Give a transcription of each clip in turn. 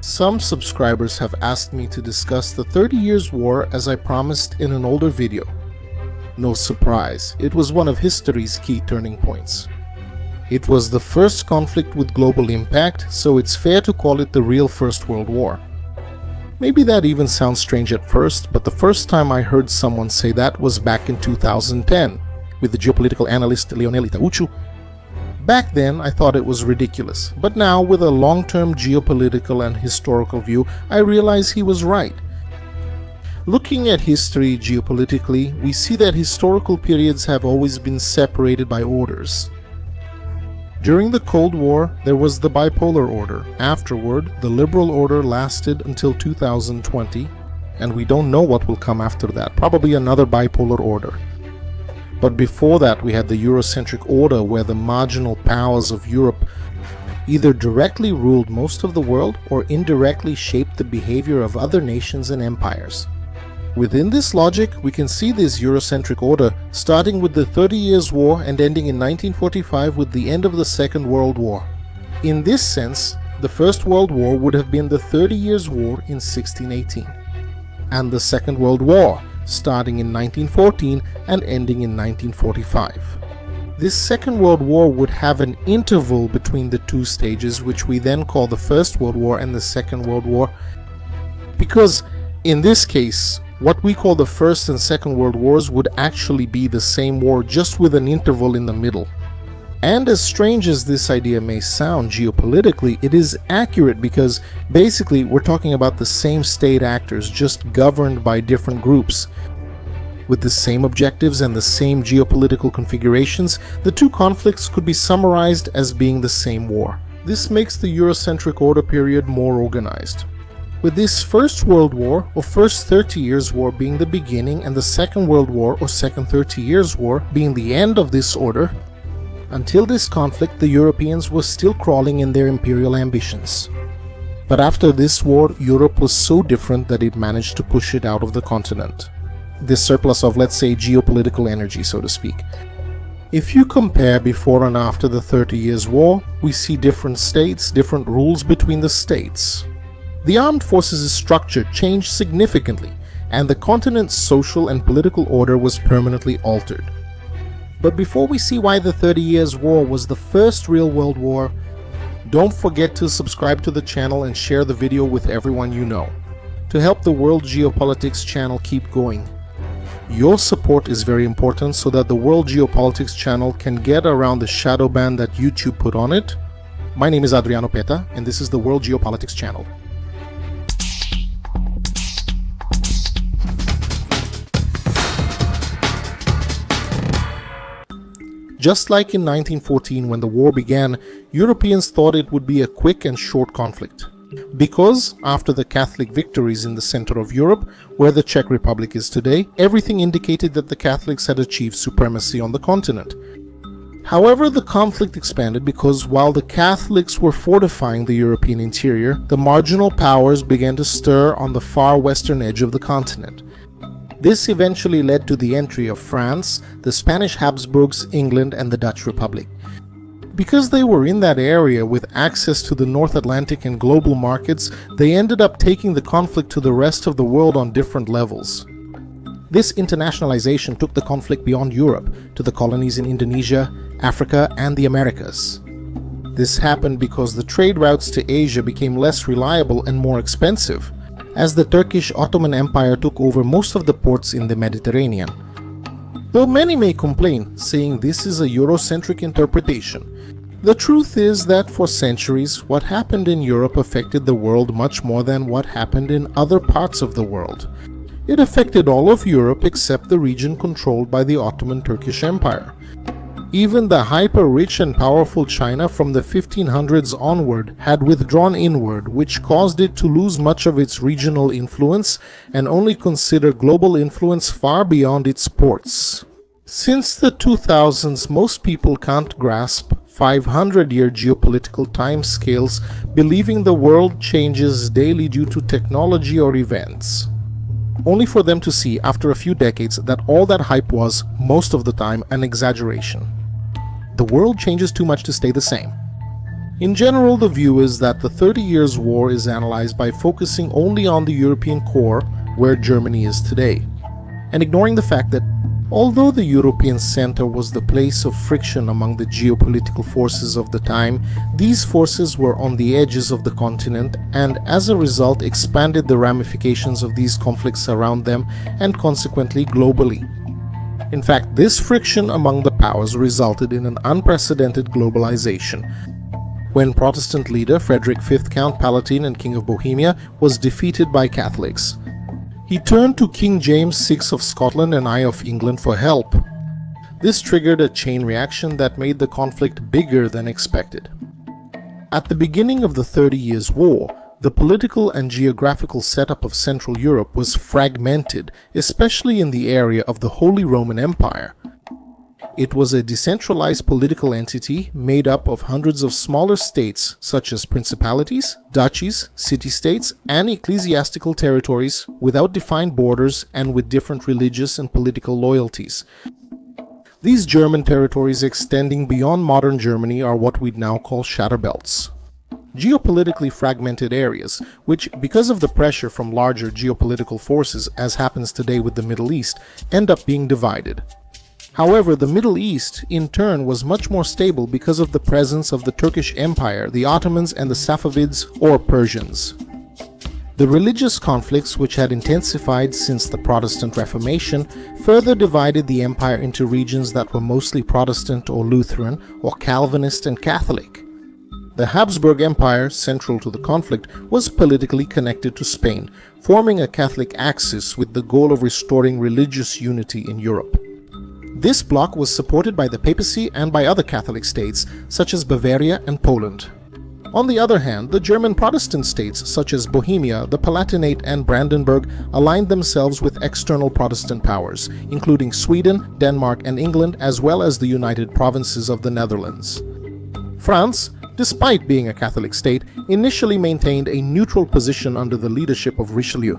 Some subscribers have asked me to discuss the 30 Years' War as I promised in an older video. No surprise, it was one of history's key turning points. It was the first conflict with global impact, so it's fair to call it the real First World War. Maybe that even sounds strange at first, but the first time I heard someone say that was back in 2010, with the geopolitical analyst Leonel Itauchu. Back then, I thought it was ridiculous, but now, with a long-term geopolitical and historical view, I realize he was right. Looking at history geopolitically, we see that historical periods have always been separated by orders. During the Cold War, there was the bipolar order. Afterward, the liberal order lasted until 2020, and we don't know what will come after that, probably another bipolar order. But before that, we had the Eurocentric order, where the marginal powers of Europe either directly ruled most of the world or indirectly shaped the behavior of other nations and empires. Within this logic, we can see this Eurocentric order starting with the 30 Years' War and ending in 1945 with the end of the Second World War. In this sense, the First World War would have been the 30 Years' War in 1618, and the Second World War starting in 1914 and ending in 1945. This Second World War would have an interval between the two stages, which we then call the First World War and the Second World War, because in this case, what we call the First and Second World Wars would actually be the same war, just with an interval in the middle. And as strange as this idea may sound geopolitically, it is accurate because basically we're talking about the same state actors, just governed by different groups. With the same objectives and the same geopolitical configurations, the two conflicts could be summarized as being the same war. This makes the Eurocentric order period more organized. With this First World War or First 30 Years' War being the beginning and the Second World War or Second 30 Years' War being the end of this order, until this conflict the Europeans were still crawling in their imperial ambitions. But after this war, Europe was so different that it managed to push it out of the continent. This surplus of, let's say, geopolitical energy, so to speak. If you compare before and after the 30 Years' War, we see different states, different rules between the states. The armed forces' structure changed significantly, and the continent's social and political order was permanently altered. But before we see why the 30 Years' War was the first real world war, don't forget to subscribe to the channel and share the video with everyone you know, to help the World Geopolitics channel keep going. Your support is very important so that the World Geopolitics channel can get around the shadow ban that YouTube put on it. My name is Adriano Peta, and this is the World Geopolitics channel. Just like in 1914 when the war began, Europeans thought it would be a quick and short conflict. Because, after the Catholic victories in the center of Europe, where the Czech Republic is today, everything indicated that the Catholics had achieved supremacy on the continent. However, the conflict expanded because while the Catholics were fortifying the European interior, the marginal powers began to stir on the far western edge of the continent. This eventually led to the entry of France, the Spanish Habsburgs, England, and the Dutch Republic. Because they were in that area with access to the North Atlantic and global markets, they ended up taking the conflict to the rest of the world on different levels. This internationalization took the conflict beyond Europe, to the colonies in Indonesia, Africa, and the Americas. This happened because the trade routes to Asia became less reliable and more expensive, as the Turkish Ottoman Empire took over most of the ports in the Mediterranean. Though many may complain, saying this is a Eurocentric interpretation, the truth is that for centuries, what happened in Europe affected the world much more than what happened in other parts of the world. It affected all of Europe except the region controlled by the Ottoman Turkish Empire. Even the hyper-rich and powerful China from the 1500s onward had withdrawn inward, which caused it to lose much of its regional influence and only consider global influence far beyond its ports. Since the 2000s, most people can't grasp 500-year geopolitical timescales, believing the world changes daily due to technology or events. Only for them to see after a few decades that all that hype was, most of the time, an exaggeration. The world changes too much to stay the same. In general, the view is that the 30 Years' War is analyzed by focusing only on the European core, where Germany is today, and ignoring the fact that although the European center was the place of friction among the geopolitical forces of the time, these forces were on the edges of the continent and as a result expanded the ramifications of these conflicts around them and consequently globally. In fact, this friction among the powers resulted in an unprecedented globalization. When Protestant leader Frederick V, Count Palatine and King of Bohemia, was defeated by Catholics, he turned to King James VI of Scotland and I of England for help. This triggered a chain reaction that made the conflict bigger than expected. At the beginning of the 30 Years' War, the political and geographical setup of Central Europe was fragmented, especially in the area of the Holy Roman Empire. It was a decentralized political entity made up of hundreds of smaller states such as principalities, duchies, city-states, and ecclesiastical territories without defined borders and with different religious and political loyalties. These German territories extending beyond modern Germany are what we'd now call shadow belts. Geopolitically fragmented areas, which, because of the pressure from larger geopolitical forces as happens today with the Middle East, end up being divided. However, the Middle East, in turn, was much more stable because of the presence of the Turkish Empire, the Ottomans, and the Safavids or Persians. The religious conflicts, which had intensified since the Protestant Reformation, further divided the empire into regions that were mostly Protestant or Lutheran, or Calvinist and Catholic. The Habsburg Empire, central to the conflict, was politically connected to Spain, forming a Catholic axis with the goal of restoring religious unity in Europe. This bloc was supported by the papacy and by other Catholic states, such as Bavaria and Poland. On the other hand, the German Protestant states, such as Bohemia, the Palatinate, and Brandenburg, aligned themselves with external Protestant powers, including Sweden, Denmark, and England, as well as the United Provinces of the Netherlands. France, despite being a Catholic state, initially maintained a neutral position under the leadership of Richelieu,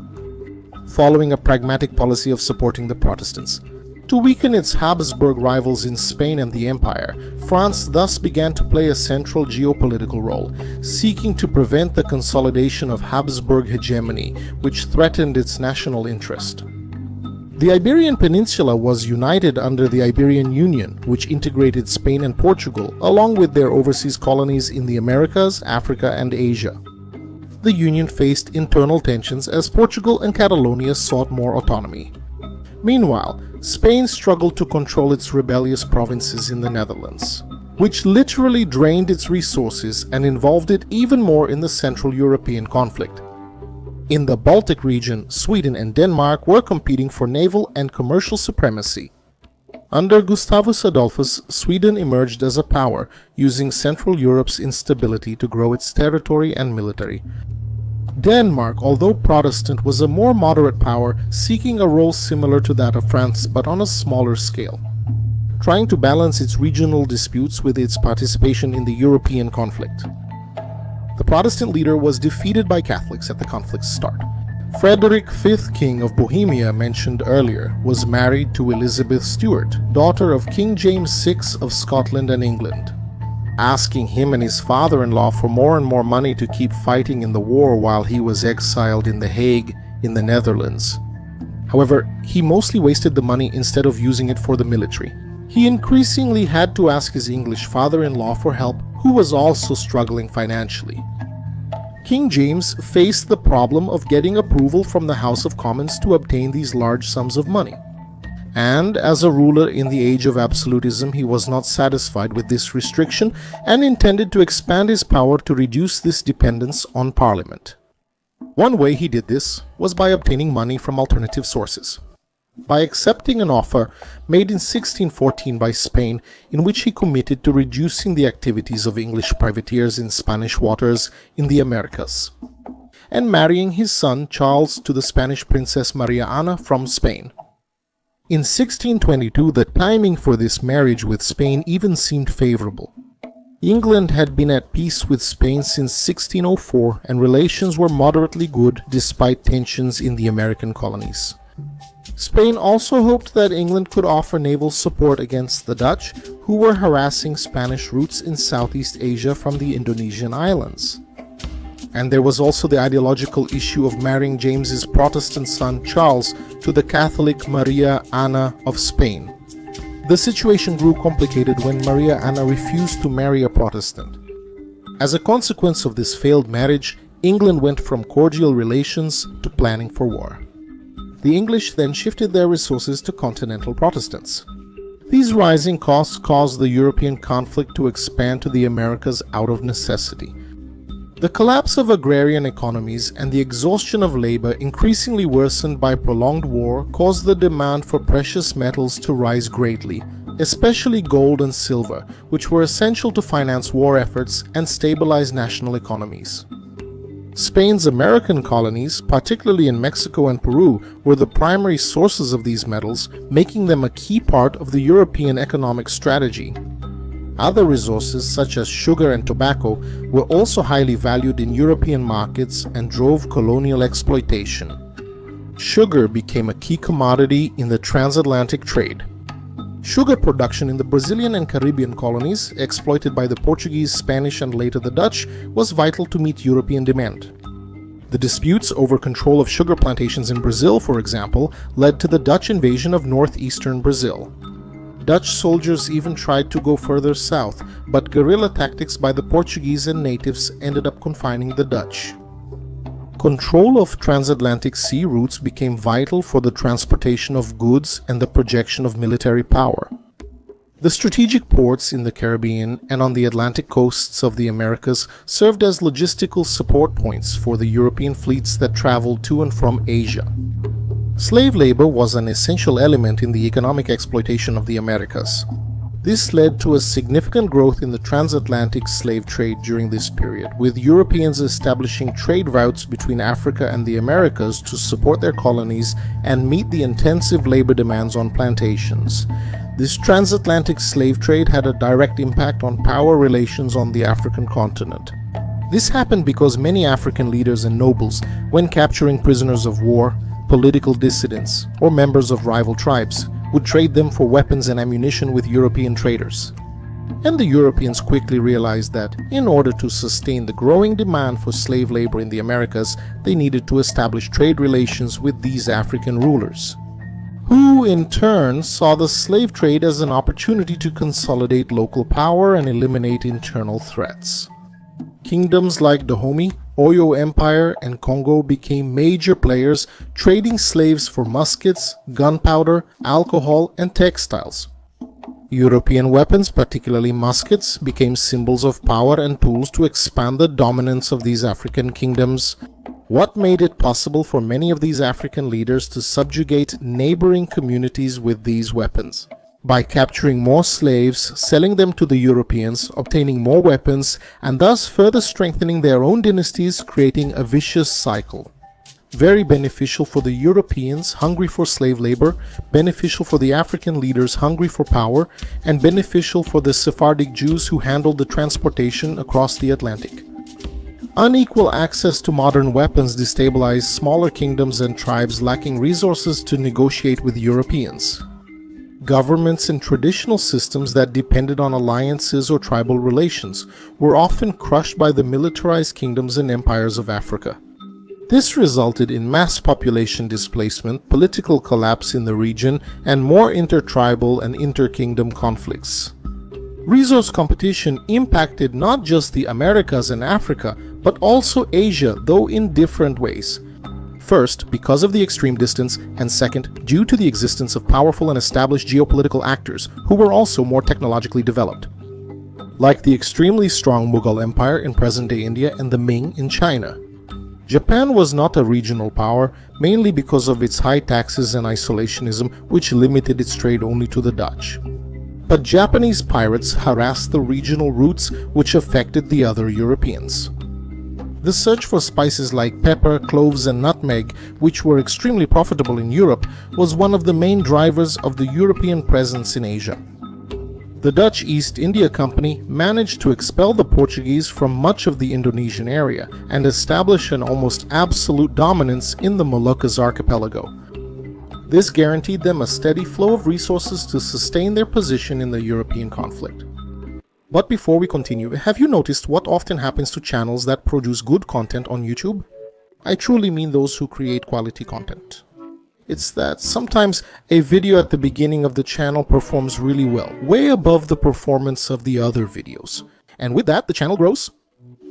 following a pragmatic policy of supporting the Protestants. To weaken its Habsburg rivals in Spain and the Empire, France thus began to play a central geopolitical role, seeking to prevent the consolidation of Habsburg hegemony, which threatened its national interest. The Iberian Peninsula was united under the Iberian Union, which integrated Spain and Portugal, along with their overseas colonies in the Americas, Africa, and Asia. The Union faced internal tensions as Portugal and Catalonia sought more autonomy. Meanwhile, Spain struggled to control its rebellious provinces in the Netherlands, which literally drained its resources and involved it even more in the Central European conflict. In the Baltic region, Sweden and Denmark were competing for naval and commercial supremacy. Under Gustavus Adolphus, Sweden emerged as a power, using Central Europe's instability to grow its territory and military. Denmark, although Protestant, was a more moderate power, seeking a role similar to that of France but on a smaller scale, trying to balance its regional disputes with its participation in the European conflict. The Protestant leader was defeated by Catholics at the conflict's start. Frederick V, King of Bohemia, mentioned earlier, was married to Elizabeth Stuart, daughter of King James VI of Scotland and England, asking him and his father-in-law for more and more money to keep fighting in the war while he was exiled in The Hague in the Netherlands. However, he mostly wasted the money instead of using it for the military. He increasingly had to ask his English father-in-law for help, who was also struggling financially. King James faced the problem of getting approval from the House of Commons to obtain these large sums of money. And as a ruler in the age of absolutism, he was not satisfied with this restriction and intended to expand his power to reduce this dependence on Parliament. One way he did this was by obtaining money from alternative sources. By accepting an offer made in 1614 by Spain, in which he committed to reducing the activities of English privateers in Spanish waters in the Americas, and marrying his son Charles to the Spanish Princess Maria Ana from Spain. In 1622, the timing for this marriage with Spain even seemed favorable. England had been at peace with Spain since 1604, and relations were moderately good despite tensions in the American colonies. Spain also hoped that England could offer naval support against the Dutch, who were harassing Spanish routes in Southeast Asia from the Indonesian islands. And there was also the ideological issue of marrying James's Protestant son Charles to the Catholic Maria Ana of Spain. The situation grew complicated when Maria Ana refused to marry a Protestant. As a consequence of this failed marriage, England went from cordial relations to planning for war. The English then shifted their resources to continental Protestants. These rising costs caused the European conflict to expand to the Americas out of necessity. The collapse of agrarian economies and the exhaustion of labor, increasingly worsened by prolonged war, caused the demand for precious metals to rise greatly, especially gold and silver, which were essential to finance war efforts and stabilize national economies. Spain's American colonies, particularly in Mexico and Peru, were the primary sources of these metals, making them a key part of the European economic strategy. Other resources, such as sugar and tobacco, were also highly valued in European markets and drove colonial exploitation. Sugar became a key commodity in the transatlantic trade. Sugar production in the Brazilian and Caribbean colonies, exploited by the Portuguese, Spanish, and later the Dutch, was vital to meet European demand. The disputes over control of sugar plantations in Brazil, for example, led to the Dutch invasion of northeastern Brazil. Dutch soldiers even tried to go further south, but guerrilla tactics by the Portuguese and natives ended up confining the Dutch. Control of transatlantic sea routes became vital for the transportation of goods and the projection of military power. The strategic ports in the Caribbean and on the Atlantic coasts of the Americas served as logistical support points for the European fleets that traveled to and from Asia. Slave labor was an essential element in the economic exploitation of the Americas. This led to a significant growth in the transatlantic slave trade during this period, with Europeans establishing trade routes between Africa and the Americas to support their colonies and meet the intensive labor demands on plantations. This transatlantic slave trade had a direct impact on power relations on the African continent. This happened because many African leaders and nobles, when capturing prisoners of war, political dissidents, or members of rival tribes, would trade them for weapons and ammunition with European traders. And the Europeans quickly realized that, in order to sustain the growing demand for slave labor in the Americas, they needed to establish trade relations with these African rulers, who in turn saw the slave trade as an opportunity to consolidate local power and eliminate internal threats. Kingdoms like Dahomey, Oyo Empire, and Congo became major players, trading slaves for muskets, gunpowder, alcohol, and textiles. European weapons, particularly muskets, became symbols of power and tools to expand the dominance of these African kingdoms. What made it possible for many of these African leaders to subjugate neighboring communities with these weapons? By capturing more slaves, selling them to the Europeans, obtaining more weapons, and thus further strengthening their own dynasties, creating a vicious cycle. Very beneficial for the Europeans hungry for slave labor, beneficial for the African leaders hungry for power, and beneficial for the Sephardic Jews who handled the transportation across the Atlantic. Unequal access to modern weapons destabilized smaller kingdoms and tribes lacking resources to negotiate with Europeans. Governments and traditional systems that depended on alliances or tribal relations were often crushed by the militarized kingdoms and empires of Africa. This resulted in mass population displacement, political collapse in the region, and more intertribal and inter-kingdom conflicts. Resource competition impacted not just the Americas and Africa, but also Asia, though in different ways. First, because of the extreme distance, and second, due to the existence of powerful and established geopolitical actors who were also more technologically developed, like the extremely strong Mughal Empire in present-day India and the Ming in China. Japan was not a regional power, mainly because of its high taxes and isolationism, which limited its trade only to the Dutch. But Japanese pirates harassed the regional routes, which affected the other Europeans. The search for spices like pepper, cloves, and nutmeg, which were extremely profitable in Europe, was one of the main drivers of the European presence in Asia. The Dutch East India Company managed to expel the Portuguese from much of the Indonesian area and establish an almost absolute dominance in the Moluccas archipelago. This guaranteed them a steady flow of resources to sustain their position in the European conflict. But before we continue, have you noticed what often happens to channels that produce good content on YouTube? I truly mean those who create quality content. It's that sometimes a video at the beginning of the channel performs really well, way above the performance of the other videos. And with that, the channel grows.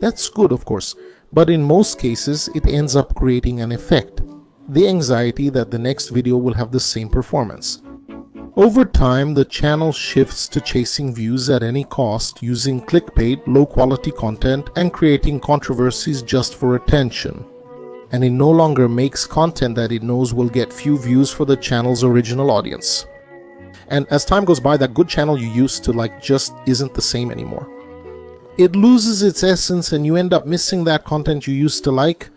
That's good, of course, but in most cases, it ends up creating an effect. The anxiety that the next video will have the same performance. Over time, the channel shifts to chasing views at any cost, using clickbait, low-quality content, and creating controversies just for attention. And it no longer makes content that it knows will get few views for the channel's original audience. And as time goes by, that good channel you used to like just isn't the same anymore. It loses its essence and you end up missing that content you used to like.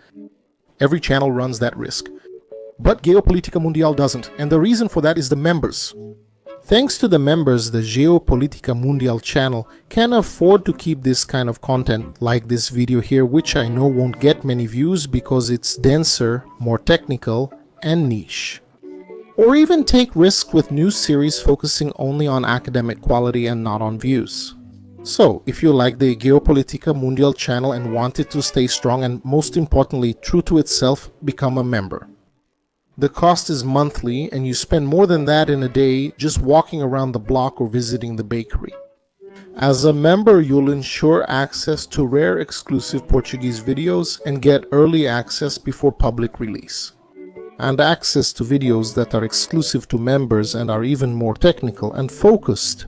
Every channel runs that risk. But Geopolitical Mundial doesn't, and the reason for that is the members. Thanks to the members, the Geopolitical Mundial channel can afford to keep this kind of content like this video here, which I know won't get many views because it's denser, more technical, and niche. Or even take risks with new series focusing only on academic quality and not on views. So, if you like the Geopolitical Mundial channel and want it to stay strong and most importantly true to itself, become a member. The cost is monthly and you spend more than that in a day just walking around the block or visiting the bakery. As a member, you'll ensure access to rare exclusive Portuguese videos and get early access before public release. And access to videos that are exclusive to members and are even more technical and focused.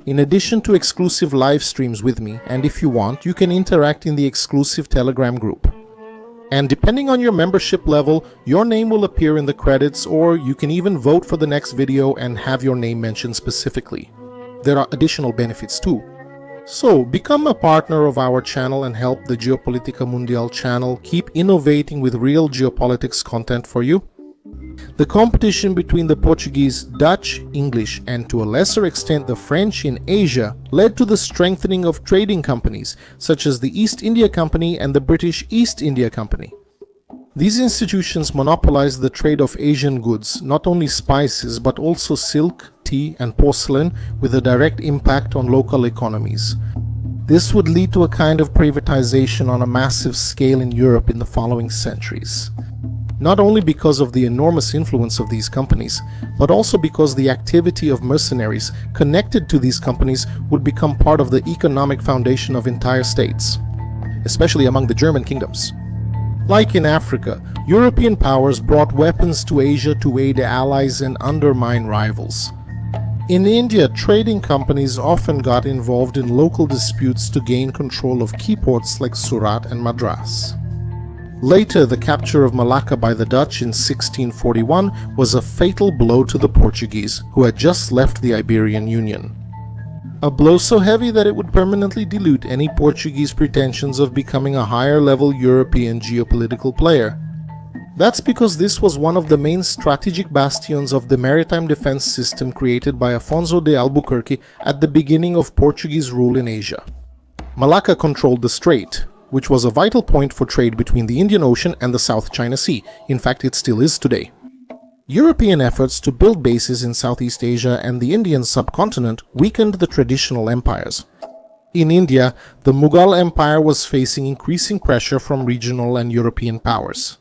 In addition to exclusive live streams with me, and if you want, you can interact in the exclusive Telegram group. And depending on your membership level, your name will appear in the credits, or you can even vote for the next video and have your name mentioned specifically. There are additional benefits too. So, become a partner of our channel and help the Geopolitical Mundial channel keep innovating with real geopolitics content for you. The competition between the Portuguese, Dutch, English, and to a lesser extent the French in Asia led to the strengthening of trading companies such as the East India Company and the British East India Company. These institutions monopolized the trade of Asian goods, not only spices but also silk, tea, and porcelain, with a direct impact on local economies. This would lead to a kind of privatization on a massive scale in Europe in the following centuries. Not only because of the enormous influence of these companies, but also because the activity of mercenaries connected to these companies would become part of the economic foundation of entire states, especially among the German kingdoms. Like in Africa, European powers brought weapons to Asia to aid allies and undermine rivals. In India, trading companies often got involved in local disputes to gain control of key ports like Surat and Madras. Later, the capture of Malacca by the Dutch in 1641 was a fatal blow to the Portuguese, who had just left the Iberian Union. A blow so heavy that it would permanently dilute any Portuguese pretensions of becoming a higher-level European geopolitical player. That's because this was one of the main strategic bastions of the maritime defense system created by Afonso de Albuquerque at the beginning of Portuguese rule in Asia. Malacca controlled the strait, which was a vital point for trade between the Indian Ocean and the South China Sea. In fact, it still is today. European efforts to build bases in Southeast Asia and the Indian subcontinent weakened the traditional empires. In India, the Mughal Empire was facing increasing pressure from regional and European powers.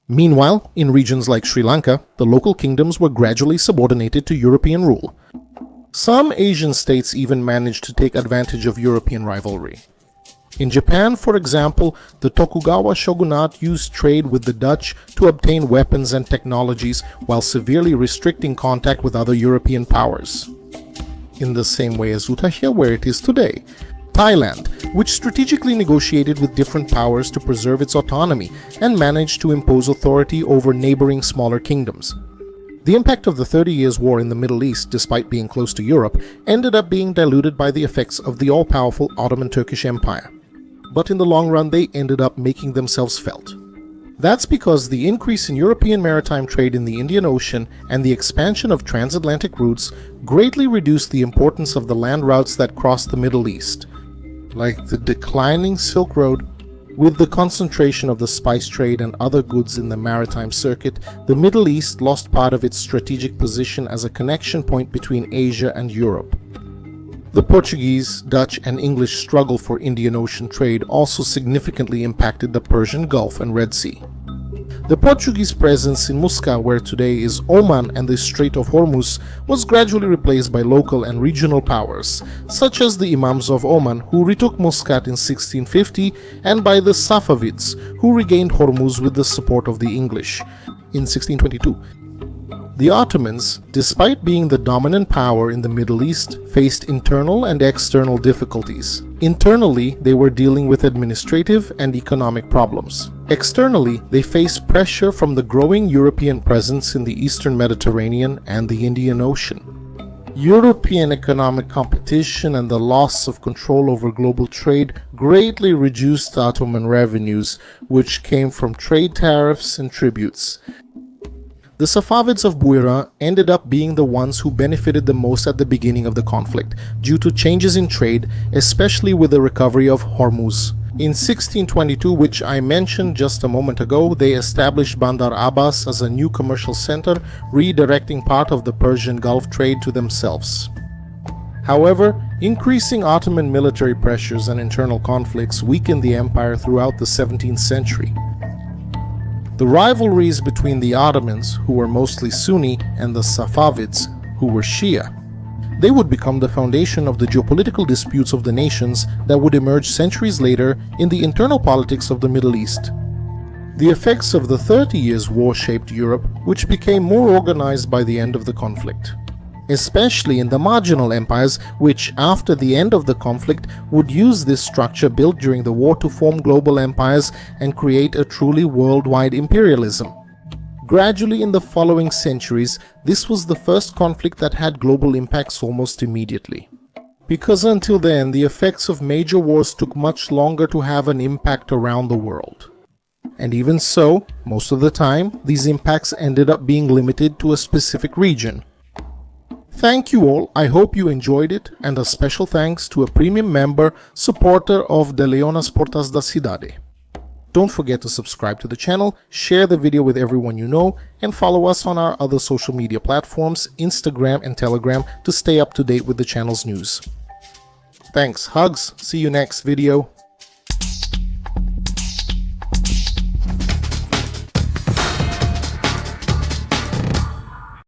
Meanwhile, in regions like Sri Lanka, the local kingdoms were gradually subordinated to European rule. Some Asian states even managed to take advantage of European rivalry. In Japan, for example, the Tokugawa shogunate used trade with the Dutch to obtain weapons and technologies while severely restricting contact with other European powers. In the same way as Utahia, where it is today. Thailand, which strategically negotiated with different powers to preserve its autonomy and managed to impose authority over neighboring smaller kingdoms. The impact of the 30 Years' War in the Middle East, despite being close to Europe, ended up being diluted by the effects of the all-powerful Ottoman Turkish Empire. But in the long run, they ended up making themselves felt. That's because the increase in European maritime trade in the Indian Ocean and the expansion of transatlantic routes greatly reduced the importance of the land routes that crossed the Middle East, like the declining Silk Road With the concentration of the spice trade and other goods in the maritime circuit, the Middle East lost part of its strategic position as a connection point between Asia and Europe. The Portuguese, Dutch, and English struggle for Indian Ocean trade also significantly impacted the Persian Gulf and Red Sea. The Portuguese presence in Muscat, where today is Oman and the Strait of Hormuz, was gradually replaced by local and regional powers, such as the Imams of Oman, who retook Muscat in 1650, and by the Safavids, who regained Hormuz with the support of the English in 1622. The Ottomans, despite being the dominant power in the Middle East, faced internal and external difficulties. Internally, they were dealing with administrative and economic problems. Externally, they faced pressure from the growing European presence in the Eastern Mediterranean and the Indian Ocean. European economic competition and the loss of control over global trade greatly reduced Ottoman revenues, which came from trade tariffs and tributes. The Safavids of Buira ended up being the ones who benefited the most at the beginning of the conflict, due to changes in trade, especially with the recovery of Hormuz. In 1622, which I mentioned just a moment ago, they established Bandar Abbas as a new commercial center, redirecting part of the Persian Gulf trade to themselves. However, increasing Ottoman military pressures and internal conflicts weakened the empire throughout the 17th century. The rivalries between the Ottomans, who were mostly Sunni, and the Safavids, who were Shia. They would become the foundation of the geopolitical disputes of the nations that would emerge centuries later in the internal politics of the Middle East. The effects of the 30 Years' War shaped Europe, which became more organized by the end of the conflict, especially in the marginal empires which, after the end of the conflict, would use this structure built during the war to form global empires and create a truly worldwide imperialism. Gradually in the following centuries, this was the first conflict that had global impacts almost immediately. Because until then, the effects of major wars took much longer to have an impact around the world. And even so, most of the time, these impacts ended up being limited to a specific region. Thank you all, I hope you enjoyed it, and a special thanks to a premium member, supporter of De Leonas Portas da Cidade. Don't forget to subscribe to the channel, share the video with everyone you know, and follow us on our other social media platforms, Instagram and Telegram, to stay up to date with the channel's news. Thanks, hugs, see you next video.